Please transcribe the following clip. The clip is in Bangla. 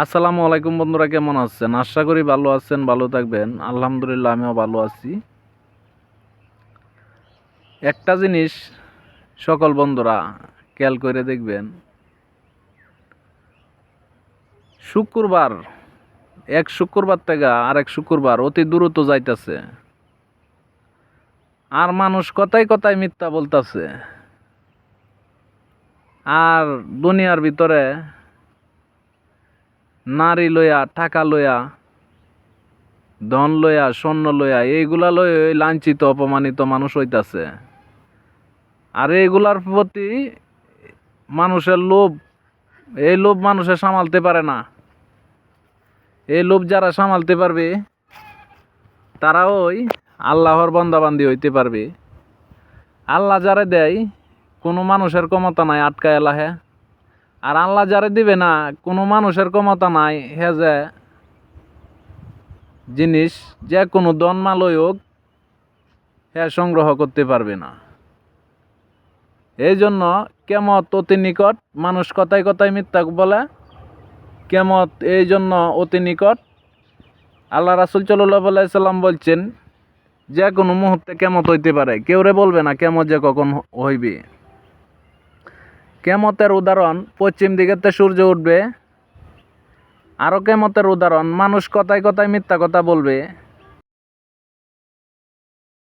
আসসালামু আলাইকুম বন্ধুরা, কেমন আছেন? আশা করি ভালো আছেন, ভালো থাকবেন। আলহামদুলিল্লাহ, আমিও ভালো আছি। একটা জিনিস সকল বন্ধুরা খেয়াল করে দেখবেন, শুক্রবার এক শুক্রবার থেকে আরেক শুক্রবার অতি দ্রুত যাইতেছে, আর মানুষ কথায় কথায় মিথ্যা বলতেছে। আর দুনিয়ার ভিতরে নারী লইয়া, টাকা লইয়া, ধন লইয়া, স্বর্ণ লইয়া, এইগুলা লই লাঞ্ছিত অপমানিত মানুষ হইতাছে। আর এইগুলার প্রতি মানুষের লোভ, এই লোভ মানুষে সামালতে পারে না। এই লোভ যারা সামালতে পারবে তারা ওই আল্লাহর বান্দাবান্দি হইতে পারবে। আল্লাহ যারে দেয় কোনো মানুষের ক্ষমতা নাই আটকায় এলাহে, আর আল্লাহ যারে দিবে না কোনো মানুষের ক্ষমতা নাই হে যে জিনিস যে কোনো ধনমালই হোক হে সংগ্রহ করতে পারবে না। এই জন্য কেমত অতি নিকট। মানুষ কথায় কথায় মিথ্যা বলে, কেমত এই জন্য অতি নিকট। আল্লাহ রাসূল সাল্লাল্লাহু আলাইহি সাল্লাম বলছেন, যে কোনো মুহূর্তে কেমত হইতে পারে। কেউরে বলবে না কেমত যে কখন হইবে। কেমতের উদাহরণ, পশ্চিম দিকেতে সূর্য উঠবে। আরও কেমতের উদাহরণ, মানুষ কথায় কথায় মিথ্যা কথা বলবে।